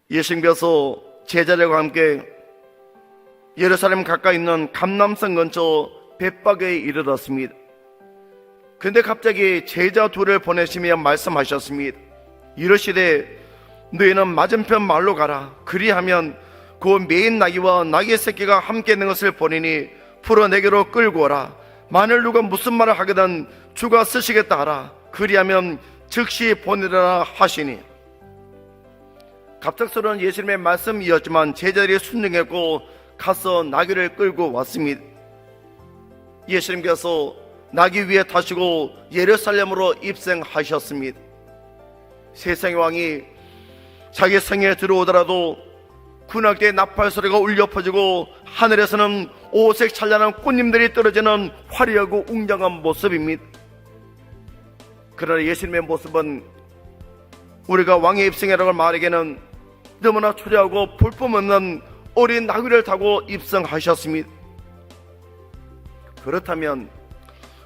예수님께서 제자들과 함께 예루살렘 가까이 있는 감람산 근처 벳박에 이르렀습니다. 근데 갑자기 제자 둘을 보내시며 말씀하셨습니다. 이르시되 너희는 맞은편 말로 가라. 그리하면 그 메인 나귀와 나귀 새끼가 함께 있는 것을 보리니 풀어 내게로 끌고 오라. 만일 누가 무슨 말을 하거든 주가 쓰시겠다 하라. 그리하면 즉시 보내라 하시니, 갑작스러운 예수님의 말씀이었지만 제자들이 순종했고 가서 나귀를 끌고 왔습니다. 예수님께서 나귀 위에 타시고 예루살렘으로 입성하셨습니다. 세상의 왕이 자기 성에 들어오더라도 군악대의 나팔 소리가 울려 퍼지고 하늘에서는 오색 찬란한 꽃님들이 떨어지는 화려하고 웅장한 모습입니다. 그러나 예수님의 모습은 우리가 왕의 입성이라고 말하기에는 너무나 초라하고 볼품없는 어린 나귀를 타고 입성하셨습니다. 그렇다면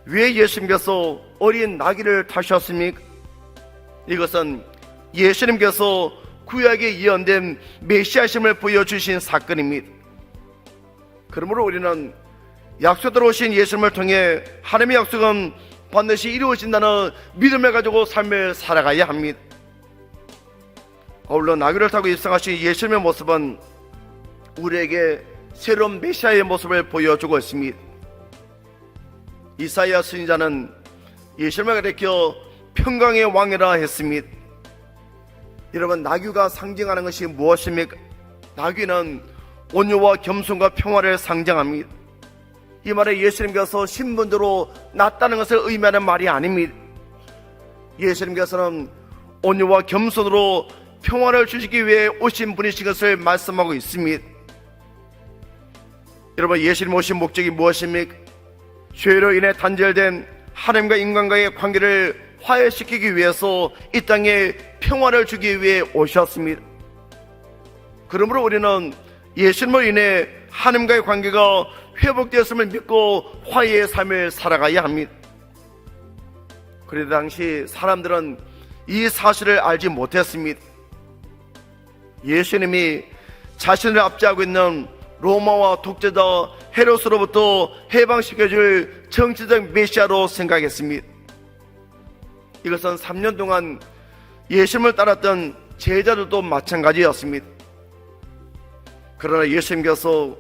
왜 예수님께서 어린 나귀를 타셨습니까? 이것은 예수님께서 구약에 예언된 메시아심을 보여주신 사건입니다. 그러므로 우리는 약속대로 오신 예수님을 통해 하나님의 약속은 반드시 이루어진다는 믿음을 가지고 삶을 살아가야 합니다. 아울러 나귀를 타고 입성하신 예수님의 모습은 우리에게 새로운 메시아의 모습을 보여주고 있습니다. 이사야 선지자는 예수님을 가리켜 평강의 왕이라 했습니다. 여러분, 나귀가 상징하는 것이 무엇입니까? 나귀는 온유와 겸손과 평화를 상징합니다. 이 말에 예수님께서 신분대로 낫다는 것을 의미하는 말이 아닙니다. 예수님께서는 온유와 겸손으로 평화를 주시기 위해 오신 분이신 것을 말씀하고 있습니다. 여러분, 예수님 오신 목적이 무엇입니까? 죄로 인해 단절된 하나님과 인간과의 관계를 화해시키기 위해서 이 땅에 평화를 주기 위해 오셨습니다. 그러므로 우리는 예수님으로 인해 하나님과의 관계가 회복되었음을 믿고 화해의 삶을 살아가야 합니다. 그런데 당시 사람들은 이 사실을 알지 못했습니다. 예수님이 자신을 압제하고 있는 로마와 독재자 헤롯으로부터 해방시켜줄 정치적 메시아로 생각했습니다. 이것은 3년 동안 예수님을 따랐던 제자들도 마찬가지였습니다. 그러나 예수님께서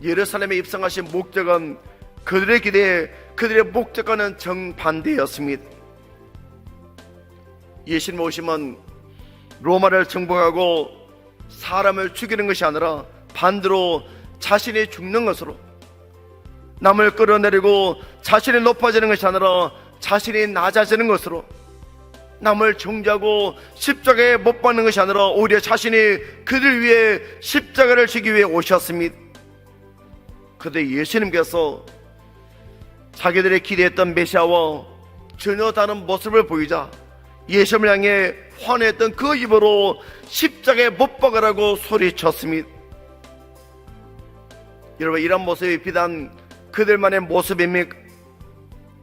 예루살렘에 입성하신 목적은 그들의 기대에 그들의 목적과는 정반대였습니다. 예수님 오심은 로마를 정복하고 사람을 죽이는 것이 아니라 반대로 자신이 죽는 것으로, 남을 끌어내리고 자신이 높아지는 것이 아니라 자신이 낮아지는 것으로, 남을 정죄하고 십자가에 못 박는 것이 아니라 오히려 자신이 그들 위해 십자가를 지기 위해 오셨습니다. 그런데 예수님께서 자기들이 기대했던 메시아와 전혀 다른 모습을 보이자 예수님을 향해 환호했던 그 입으로 십자가에 못 박으라고 소리쳤습니다. 여러분, 이런 모습이 비단 그들만의 모습입니까?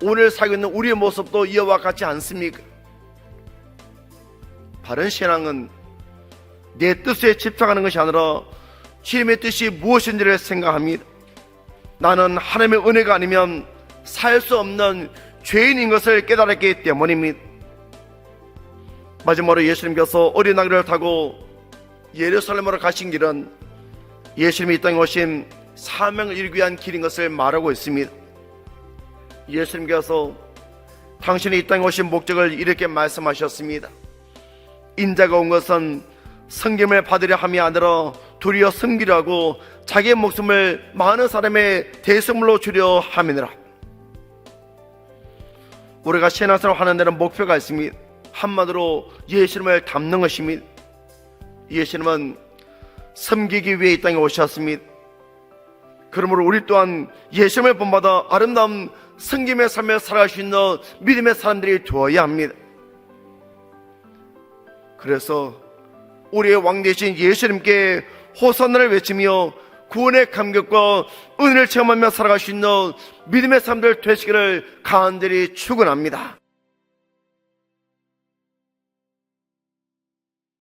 오늘 살고 있는 우리의 모습도 이와 같지 않습니까? 바른 신앙은 내 뜻에 집착하는 것이 아니라 주님의 뜻이 무엇인지를 생각합니다. 나는 하나님의 은혜가 아니면 살 수 없는 죄인인 것을 깨달았기 때문입니다. 마지막으로 예수님께서 어린 나귀를 타고 예루살렘으로 가신 길은 예수님이 이 땅에 오신 사명을 이루기 위한 길인 것을 말하고 있습니다. 예수님께서 당신이 이 땅에 오신 목적을 이렇게 말씀하셨습니다. 인자가 온 것은 섬김을 받으려 함이 아니라 도리어 섬기려 하고 자기의 목숨을 많은 사람의 대속물로 주려 함이니라. 우리가 신앙생활을 하는 데는 목표가 있습니다. 한마디로 예수님을 닮는 것입니다. 예수님은 섬기기 위해 이 땅에 오셨습니다. 그러므로 우리 또한 예수님을 본받아 아름다운 섬김의 삶을 살아갈 수 있는 믿음의 사람들이 되어야 합니다. 그래서 우리의 왕 되신 예수님께 호산나를 외치며 구원의 감격과 은혜를 체험하며 살아갈 수 있는 믿음의 사람들 되시기를 간절히 축원합니다.